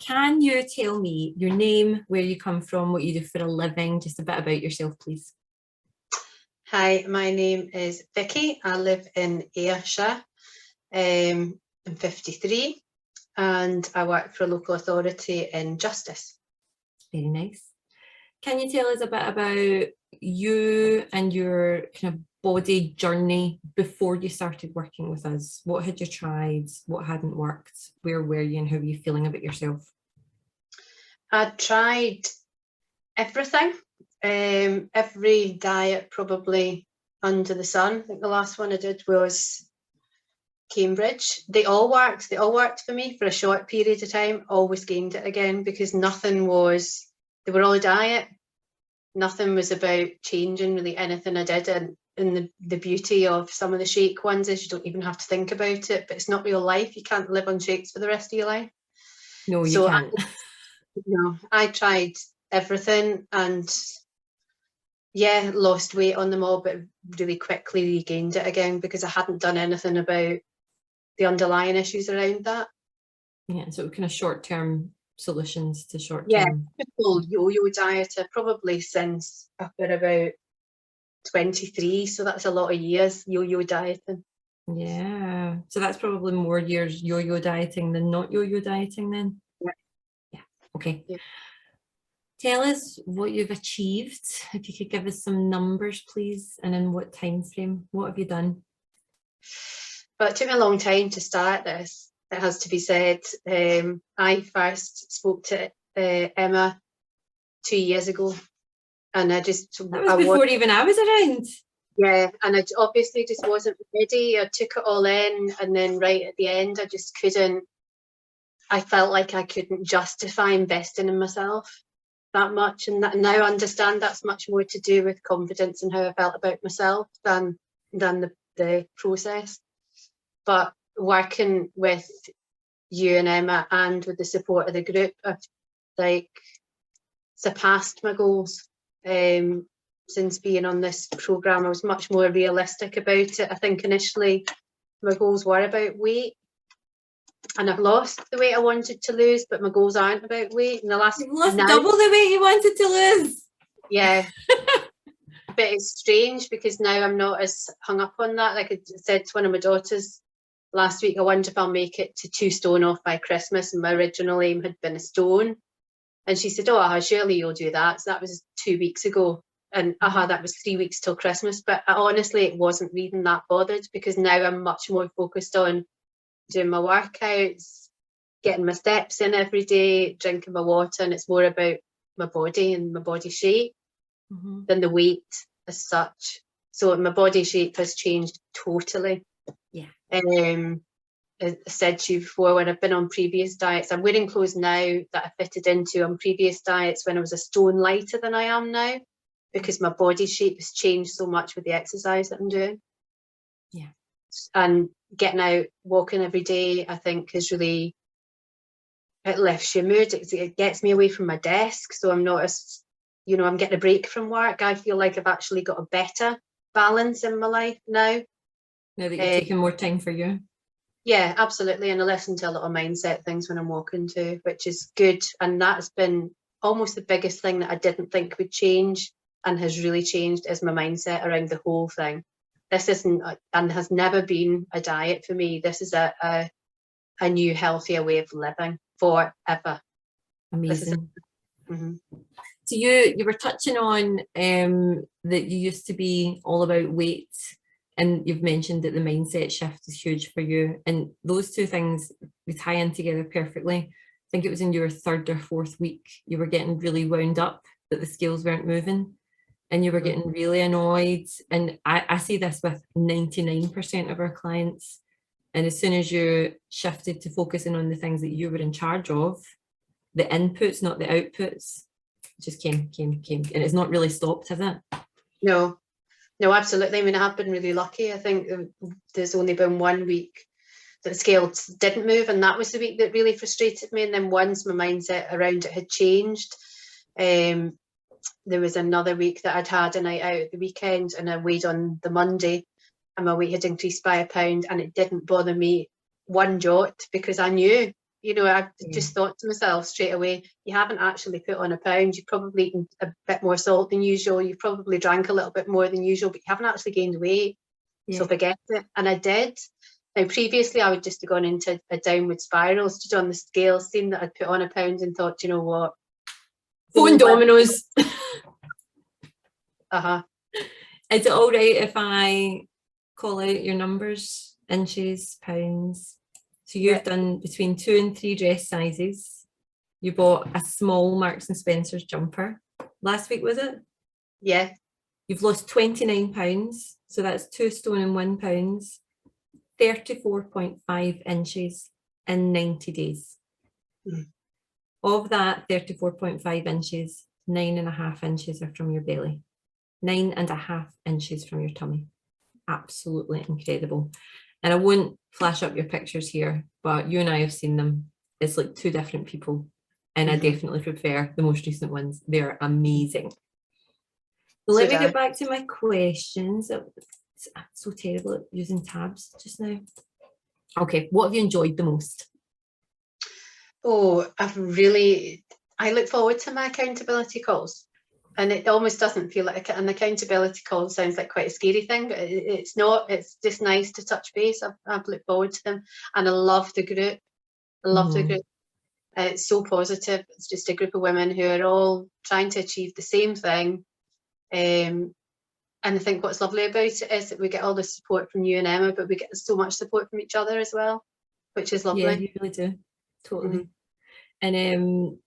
Can you tell me your name, where you come from, what you do for a living, just a bit about yourself, please? Hi, my name is Vikki. I live in Ayrshire. I'm 53 and I work for a local authority in justice. Very nice. Can you tell us a bit about you and your kind of body journey before you started working with us? What had you tried? What hadn't worked? Where were you and how were you feeling about yourself? I tried everything, every diet probably under the sun. I think the last one I did was Cambridge. They all worked for me for a short period of time, always gained it again because they were all a diet. Nothing was about changing really anything I did. And the beauty of some of the shake ones is you don't even have to think about it, but it's not real life. You can't live on shakes for the rest of your life. No, you can't. I tried everything and yeah, lost weight on them all, but really quickly regained it again because I hadn't done anything about the underlying issues around that. Yeah, so kind of short-term solutions to short-term. Yeah, typical yo-yo dieter, probably since I've been about 23, so that's a lot of years yo-yo dieting. Yeah, so that's probably more years yo-yo dieting than not yo-yo dieting then. Yeah. Okay. Yeah. Tell us what you've achieved. If you could give us some numbers, please, and in what time frame. What have you done? But it took me a long time to start this. It has to be said. I first spoke to Emma 2 years ago, and that was before even I was around. Yeah, and I obviously just wasn't ready. I took it all in, and then right at the end, I just couldn't. I felt like I couldn't justify investing in myself that much, and now I understand that's much more to do with confidence and how I felt about myself than the process. But working with you and Emma and with the support of the group, I've like surpassed my goals. Since being on this programme, I was much more realistic about it. I think initially my goals were about weight, and I've lost the weight I wanted to lose, but my goals aren't about weight. In the last, you've lost double the weight you wanted to lose. Yeah. But it's strange because now I'm not as hung up on that. Like I said to one of my daughters last week, I wonder if I'll make it to 2 stone off by Christmas, and my original aim had been 1 stone. And she said, oh, surely you'll do that. So that was 2 weeks ago. And that was 3 weeks till Christmas. But honestly, it wasn't even that bothered because now I'm much more focused on doing my workouts, getting my steps in every day, drinking my water, and it's more about my body and my body shape than the weight as such. So my body shape has changed totally. Yeah. I said to you before, when I've been on previous diets, I'm wearing clothes now that I fitted into on previous diets when I was 1 stone lighter than I am now, because my body shape has changed so much with the exercise that I'm doing. Yeah. And getting out, walking every day, I think is really, it lifts your mood. It gets me away from my desk. So I'm not as, I'm getting a break from work. I feel like I've actually got a better balance in my life now. Now that you're taking more time for you. Yeah, absolutely. And I listen to a lot of mindset things when I'm walking too, which is good. And that's been almost the biggest thing that I didn't think would change and has really changed is my mindset around the whole thing. This isn't and has never been a diet for me. This is a new, healthier way of living forever. Amazing. So you were touching on that you used to be all about weight, and you've mentioned that the mindset shift is huge for you, and those two things we tie in together perfectly. I think it was in your 3rd or 4th week you were getting really wound up that the scales weren't moving, and you were getting really annoyed. And I see this with 99% of our clients. And as soon as you shifted to focusing on the things that you were in charge of, the inputs, not the outputs, just came. And it's not really stopped, has it? No, absolutely. I mean, I have been really lucky. I think there's only been 1 week that the scale didn't move, and that was the week that really frustrated me. And then once my mindset around it had changed, there was another week that I'd had a night out at the weekend, and I weighed on the Monday, and my weight had increased by £1, and it didn't bother me one jot because I knew You know, I've just thought to myself straight away, you haven't actually put on a pound. You've probably eaten a bit more salt than usual. You've probably drank a little bit more than usual, but you haven't actually gained weight. So forget it. And I did. Now, previously, I would just have gone into a downward spiral, stood on the scale, seen that I'd put on a pound and thought, you know what? Phone dominoes. Uh-huh. Is it all right if I call out your numbers, inches, pounds? So you've done between 2 and 3 dress sizes. You bought a small Marks and Spencer's jumper last week, was it? Yeah. You've lost 29 pounds. So that's 2 stone and 1 pounds, 34.5 inches in 90 days. Of that 34.5 inches, 9.5 inches are from your belly, 9.5 inches from your tummy. Absolutely incredible. And I won't flash up your pictures here, but you and I have seen them. It's like 2 different people. And I definitely prefer the most recent ones. They're amazing. So let me get back to my questions. I'm so terrible at using tabs just now. Okay, what have you enjoyed the most? Oh, I look forward to my accountability calls. And it almost doesn't feel like an accountability call sounds like quite a scary thing, but it's not. It's just nice to touch base. I've looked forward to them, and I love the group. I love the group. It's so positive. It's just a group of women who are all trying to achieve the same thing. And I think what's lovely about it is that we get all the support from you and Emma, but we get so much support from each other as well, which is lovely. Yeah, you really do. Totally. And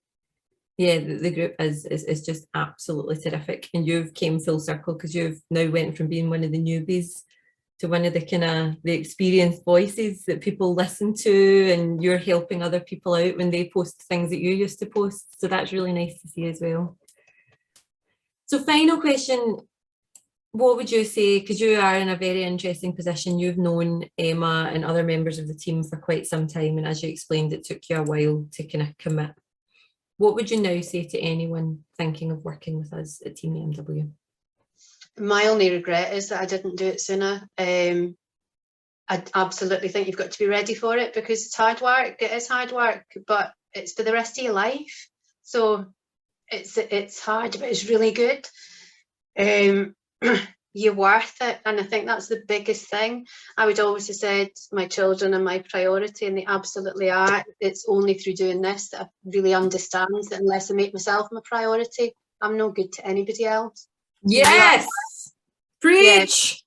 yeah, the group is just absolutely terrific, and you've came full circle because you've now went from being one of the newbies to one of the kind of the experienced voices that people listen to, and you're helping other people out when they post things that you used to post. So that's really nice to see as well. So final question, what would you say, because you are in a very interesting position, you've known Emma and other members of the team for quite some time, and as you explained, it took you a while to kind of commit. What would you now say to anyone thinking of working with us at Team EMW? My only regret is that I didn't do it sooner. I absolutely think you've got to be ready for it, because it's hard work. It is hard work, but it's for the rest of your life. So it's hard, but it's really good. You're worth it, and I think that's the biggest thing. I would always have said my children are my priority, and they absolutely are. It's only through doing this that I really understand that unless I make myself my priority, I'm no good to anybody else. Yes, preach.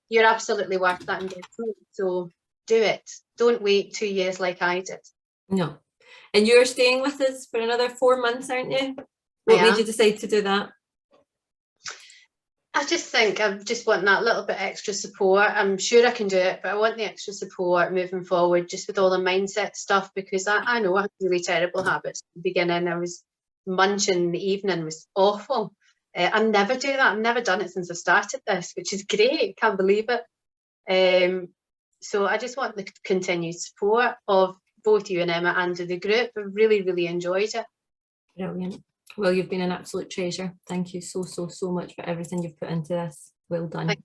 You're absolutely worth that investment, so do it. Don't wait 2 years like I did. No. And you're staying with us for another 4 months, aren't you? What made you decide to do that? I just think I just want that little bit extra support. I'm sure I can do it, but I want the extra support moving forward, just with all the mindset stuff, because I know I had really terrible habits at the beginning. I was munching in the evening, was awful. I never do that. I've never done it since I started this, which is great. Can't believe it. So I just want the continued support of both you and Emma and the group. I really, really enjoyed it. Brilliant. Well, you've been an absolute treasure. Thank you so much for everything you've put into this. Well done. Thank you.